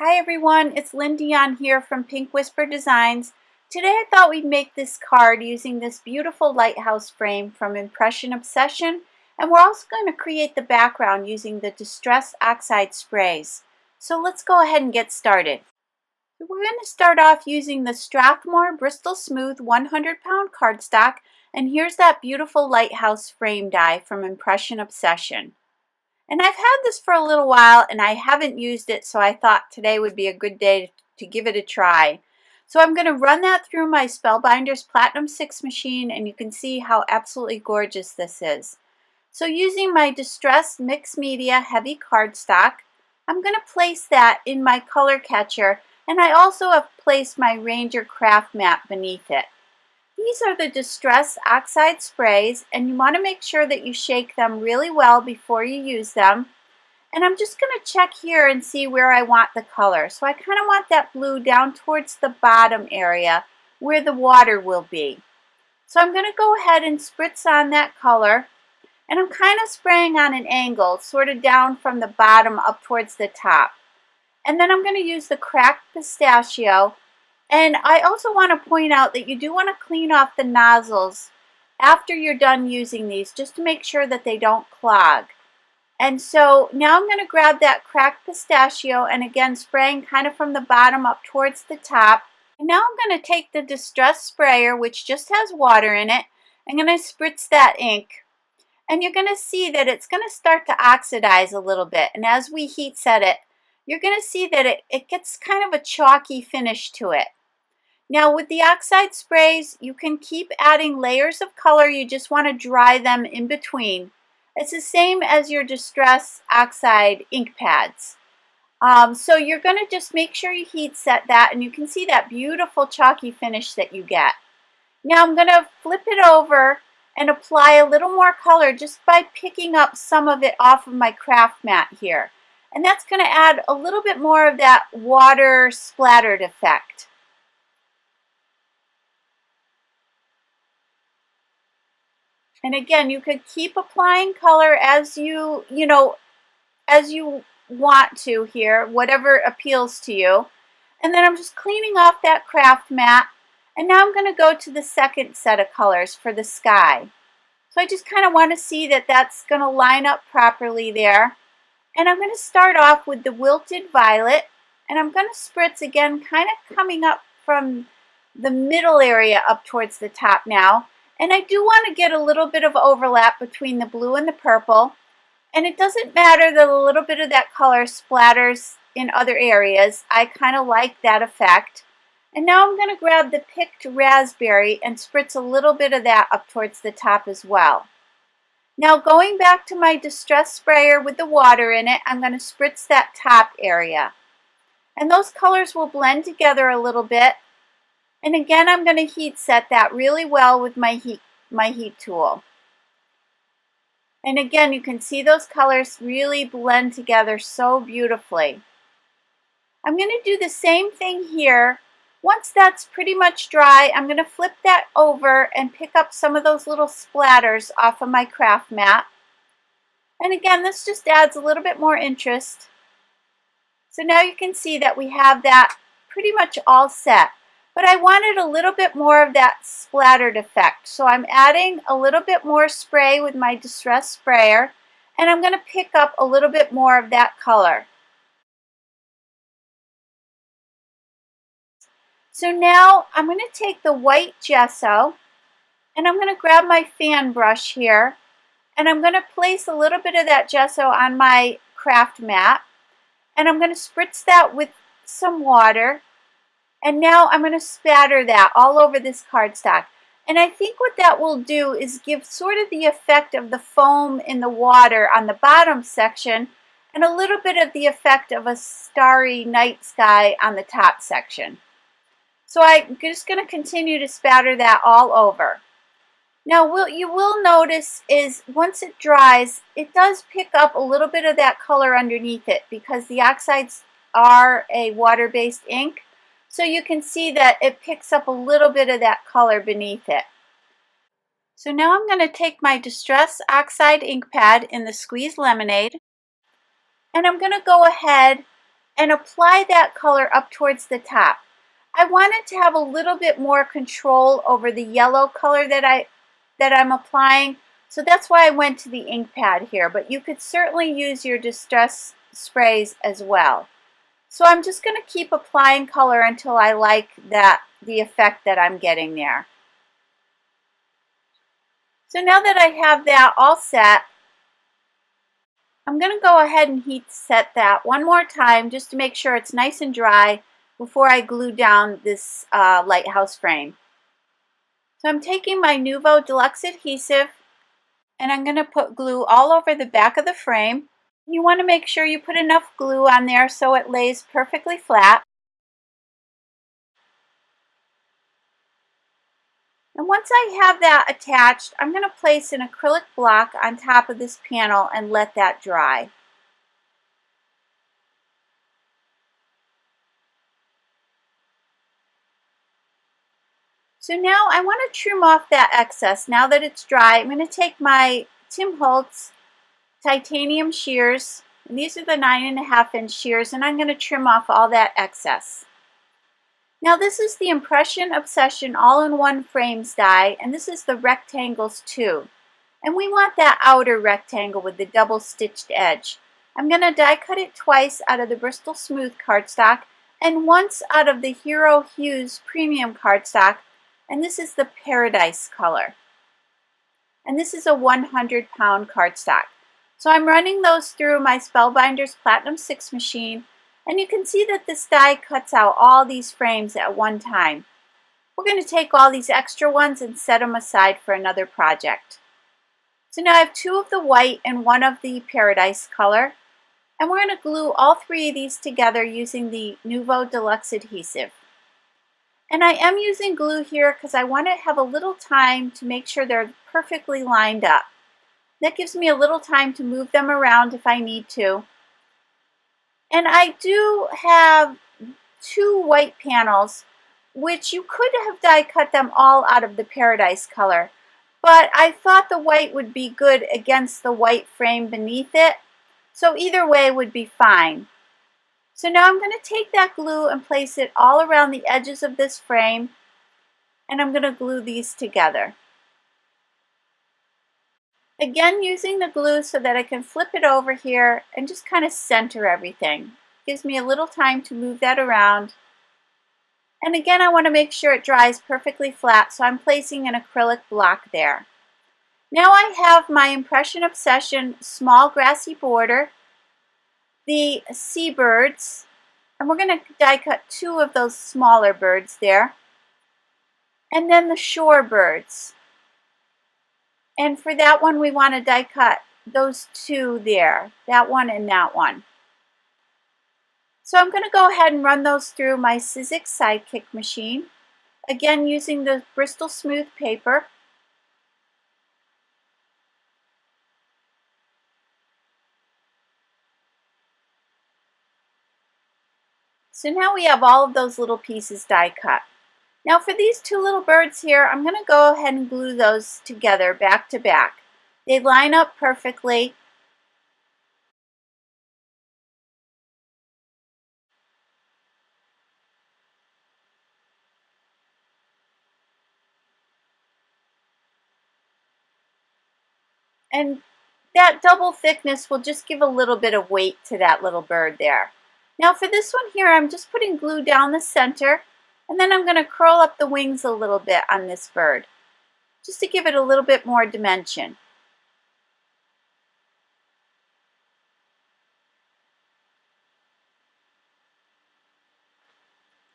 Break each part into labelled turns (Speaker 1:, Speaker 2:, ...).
Speaker 1: Hi everyone, it's Lynn Dion here from Pink Whisper Designs. Today I thought we'd make this card using this beautiful lighthouse frame from Impression Obsession, and we're also going to create the background using the Distress Oxide sprays. So let's go ahead and get started. We're going to start off using the Strathmore Bristol Smooth 100-pound cardstock, and here's that beautiful lighthouse frame die from Impression Obsession. And I've had this for a little while and I haven't used it, so I thought today would be a good day to give it a try. So I'm going to run that through my Spellbinders Platinum 6 machine, and you can see how absolutely gorgeous this is. So using my Distress Mixed Media Heavy cardstock, I'm going to place that in my color catcher, and I also have placed my Ranger Craft Mat beneath it. These are the Distress Oxide sprays, and you want to make sure that you shake them really well before you use them. And I'm just going to check here and see where I want the color. So I kind of want that blue down towards the bottom area where the water will be. So I'm going to go ahead and spritz on that color, and I'm kind of spraying on an angle, sort of down from the bottom up towards the top. And then I'm going to use the cracked pistachio. And I also want to point out that you do want to clean off the nozzles after you're done using these, just to make sure that they don't clog. And so now I'm going to grab that cracked pistachio, and again spraying kind of from the bottom up towards the top. And now I'm going to take the Distress sprayer, which just has water in it. I'm going to spritz that ink. And you're going to see that it's going to start to oxidize a little bit. And as we heat set it, you're going to see that it gets kind of a chalky finish to it. Now with the oxide sprays, you can keep adding layers of color. You just want to dry them in between. It's the same as your Distress Oxide ink pads. So you're going to just make sure you heat set that, and you can see that beautiful chalky finish that you get. Now I'm going to flip it over and apply a little more color just by picking up some of it off of my craft mat here. And that's going to add a little bit more of that water splattered effect. And again, you could keep applying color as you want to here, whatever appeals to you. And then I'm just cleaning off that craft mat. And now I'm going to go to the second set of colors for the sky. So I just kind of want to see that that's going to line up properly there. And I'm going to start off with the Wilted Violet. And I'm going to spritz again, kind of coming up from the middle area up towards the top now. And I do want to get a little bit of overlap between the blue and the purple. And it doesn't matter that a little bit of that color splatters in other areas. I kind of like that effect. And now I'm going to grab the picked raspberry and spritz a little bit of that up towards the top as well. Now going back to my Distress sprayer with the water in it, I'm going to spritz that top area. And those colors will blend together a little bit. And again, I'm going to heat set that really well with my heat tool. And again, you can see those colors really blend together so beautifully. I'm going to do the same thing here. Once that's pretty much dry, I'm going to flip that over and pick up some of those little splatters off of my craft mat. And again, this just adds a little bit more interest. So now you can see that we have that pretty much all set. But I wanted a little bit more of that splattered effect. So I'm adding a little bit more spray with my Distress sprayer, and I'm going to pick up a little bit more of that color. So now I'm going to take the white gesso, and I'm going to grab my fan brush here, and I'm going to place a little bit of that gesso on my craft mat, and I'm going to spritz that with some water. And now I'm going to spatter that all over this cardstock. And I think what that will do is give sort of the effect of the foam in the water on the bottom section, and a little bit of the effect of a starry night sky on the top section. So I'm just going to continue to spatter that all over. Now what you will notice is once it dries, it does pick up a little bit of that color underneath it, because the oxides are a water-based ink. So you can see that it picks up a little bit of that color beneath it. So now I'm going to take my Distress Oxide ink pad in the Squeeze Lemonade, and I'm going to go ahead and apply that color up towards the top. I wanted to have a little bit more control over the yellow color that I'm applying, so that's why I went to the ink pad here, but you could certainly use your distress sprays as well. So I'm just going to keep applying color until I like the effect that I'm getting there. So now that I have that all set, I'm going to go ahead and heat set that one more time just to make sure it's nice and dry before I glue down this lighthouse frame. So I'm taking my Nuvo Deluxe adhesive and I'm going to put glue all over the back of the frame. You want to make sure you put enough glue on there so it lays perfectly flat. And once I have that attached, I'm going to place an acrylic block on top of this panel and let that dry. So now I want to trim off that excess. Now that it's dry, I'm going to take my Tim Holtz titanium shears, and these are the 9.5-inch shears, and I'm going to trim off all that excess. Now this is the Impression Obsession All-in-One Frames die, and this is the rectangles too. And we want that outer rectangle with the double stitched edge. I'm going to die cut it twice out of the Bristol Smooth cardstock and once out of the Hero Hues Premium cardstock, and this is the Paradise color. And this is a 100-pound cardstock. So I'm running those through my Spellbinders Platinum 6 machine, and you can see that this die cuts out all these frames at one time. We're going to take all these extra ones and set them aside for another project. So now I have 2 of the white and 1 of the Paradise color, and we're going to glue all 3 of these together using the Nuvo Deluxe adhesive. And I am using glue here because I want to have a little time to make sure they're perfectly lined up. That gives me a little time to move them around if I need to. And I do have 2 white panels, which you could have die cut them all out of the Paradise color, but I thought the white would be good against the white frame beneath it, so either way would be fine. So now I'm going to take that glue and place it all around the edges of this frame, and I'm going to glue these together. Again, using the glue so that I can flip it over here and just kind of center everything. Gives me a little time to move that around. And again, I want to make sure it dries perfectly flat, so I'm placing an acrylic block there. Now I have my Impression Obsession small grassy border, the seabirds, and we're going to die cut 2 of those smaller birds there, and then the shorebirds. And for that one, we want to die cut those 2 there, that one and that one. So I'm going to go ahead and run those through my Sizzix Sidekick machine, again using the Bristol Smooth paper. So now we have all of those little pieces die cut. Now for these 2 little birds here, I'm going to go ahead and glue those together back to back. They line up perfectly. And that double thickness will just give a little bit of weight to that little bird there. Now for this one here, I'm just putting glue down the center, and then I'm going to curl up the wings a little bit on this bird, just to give it a little bit more dimension.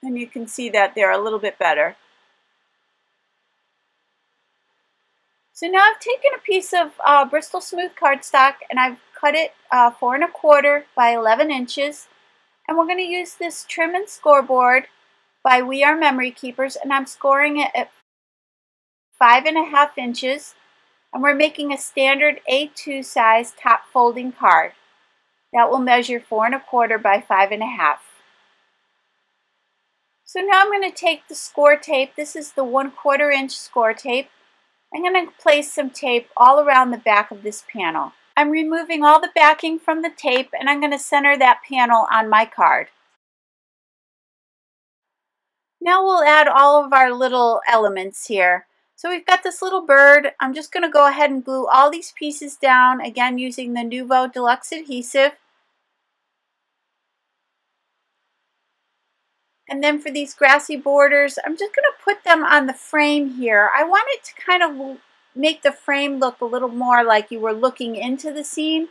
Speaker 1: And you can see that they're a little bit better. So now I've taken a piece of Bristol Smooth cardstock and I've cut it 4 1/4 by 11 inches. And we're going to use this trim and scoreboard by We Are Memory Keepers, and I'm scoring it at 5.5 inches. And we're making a standard A2 size top folding card. That will measure 4 1/4 by 5.5. So now I'm going to take the score tape. This is the 1/4 inch score tape. I'm going to place some tape all around the back of this panel. I'm removing all the backing from the tape, and I'm going to center that panel on my card. Now we'll add all of our little elements here. So we've got this little bird. I'm just going to go ahead and glue all these pieces down, again using the Nuvo Deluxe adhesive. And then for these grassy borders, I'm just going to put them on the frame here. I want it to kind of make the frame look a little more like you were looking into the scene.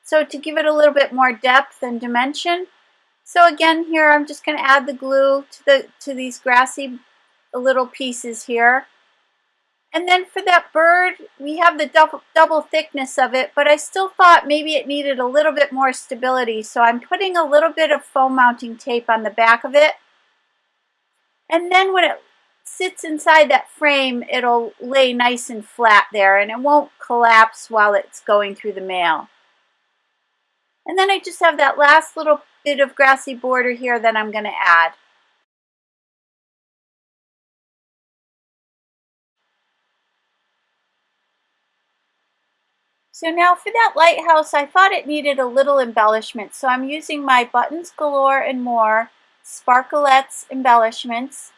Speaker 1: So to give it a little bit more depth and dimension. So again here, I'm just going to add the glue to these grassy little pieces here. And then for that bird, we have the double thickness of it, but I still thought maybe it needed a little bit more stability. So I'm putting a little bit of foam mounting tape on the back of it. And then when it sits inside that frame, it'll lay nice and flat there and it won't collapse while it's going through the mail. And then I just have that last little bit of grassy border here that I'm going to add. So now for that lighthouse, I thought it needed a little embellishment. So I'm using my Buttons Galore and More Sparklettes Embellishments.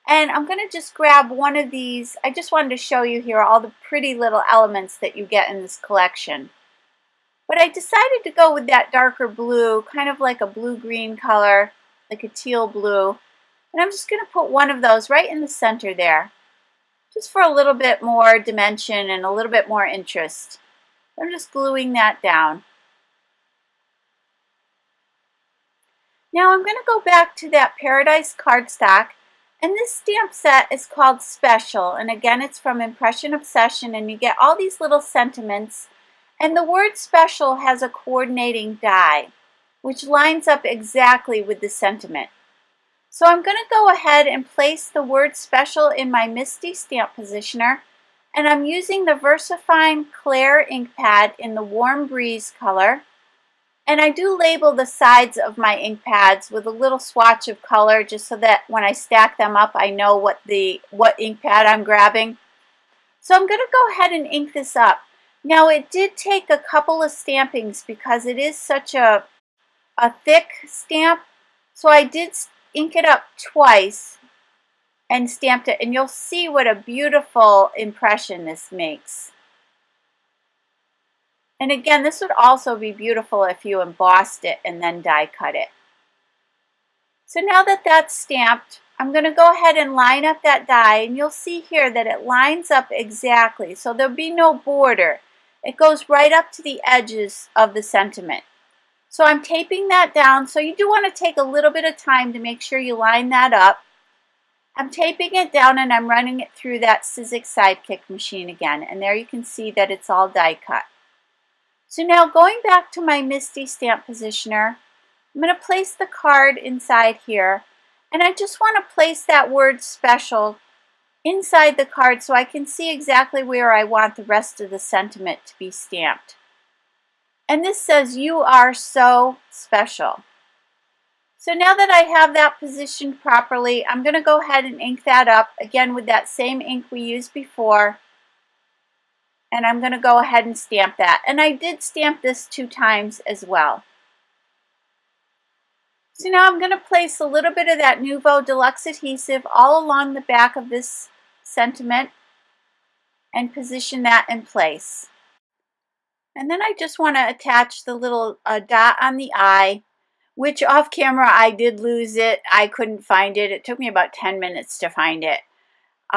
Speaker 1: And I'm going to just grab one of these. I just wanted to show you here all the pretty little elements that you get in this collection. But I decided to go with that darker blue, kind of like a blue-green color, like a teal blue. And I'm just going to put one of those right in the center there, just for a little bit more dimension and a little bit more interest. I'm just gluing that down. Now I'm going to go back to that Paradise cardstock. And this stamp set is called Special, and again it's from Impression Obsession, and you get all these little sentiments. And the word Special has a coordinating die, which lines up exactly with the sentiment. So I'm going to go ahead and place the word Special in my Misty stamp positioner, and I'm using the VersaFine Clair ink pad in the Warm Breeze color. And I do label the sides of my ink pads with a little swatch of color just so that when I stack them up I know what ink pad I'm grabbing. So I'm going to go ahead and ink this up. Now it did take a couple of stampings because it is such a thick stamp. So I did ink it up twice and stamped it, and you'll see what a beautiful impression this makes. And again, this would also be beautiful if you embossed it and then die cut it. So now that that's stamped, I'm going to go ahead and line up that die, and you'll see here that it lines up exactly. So there'll be no border. It goes right up to the edges of the sentiment. So I'm taping that down. So you do want to take a little bit of time to make sure you line that up. I'm taping it down and I'm running it through that Sizzix Sidekick machine again. And there you can see that it's all die cut. So now going back to my Misty stamp positioner, I'm going to place the card inside here, and I just want to place that word Special inside the card so I can see exactly where I want the rest of the sentiment to be stamped. And this says, "You are so special." So now that I have that positioned properly, I'm going to go ahead and ink that up again with that same ink we used before. And I'm going to go ahead and stamp that. And I did stamp this 2 times as well. So now I'm going to place a little bit of that Nuvo Deluxe adhesive all along the back of this sentiment and position that in place. And then I just want to attach the little dot on the eye, which off camera I did lose it. I couldn't find it. It took me about 10 minutes to find it.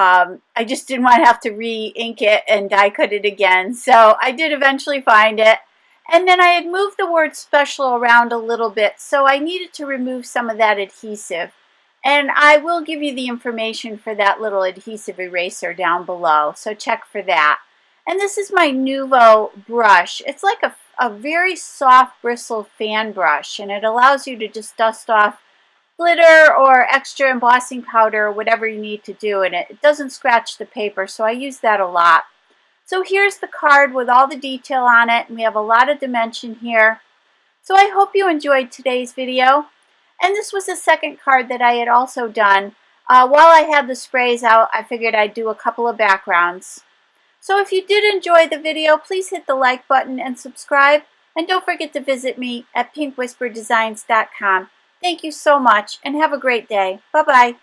Speaker 1: I just didn't want to have to re-ink it and die cut it again. So I did eventually find it. And then I had moved the word Special around a little bit, so I needed to remove some of that adhesive. And I will give you the information for that little adhesive eraser down below, so check for that. And this is my Nuvo brush. It's like a very soft bristle fan brush, and it allows you to just dust off glitter or extra embossing powder or whatever you need to do, and it doesn't scratch the paper, so I use that a lot. So here's the card with all the detail on it, and we have a lot of dimension here. So I hope you enjoyed today's video. And this was the second card that I had also done. While I had the sprays out, I figured I'd do a couple of backgrounds. So if you did enjoy the video, please hit the like button and subscribe. And don't forget to visit me at pinkwhisperdesigns.com. Thank you so much, and have a great day. Bye-bye.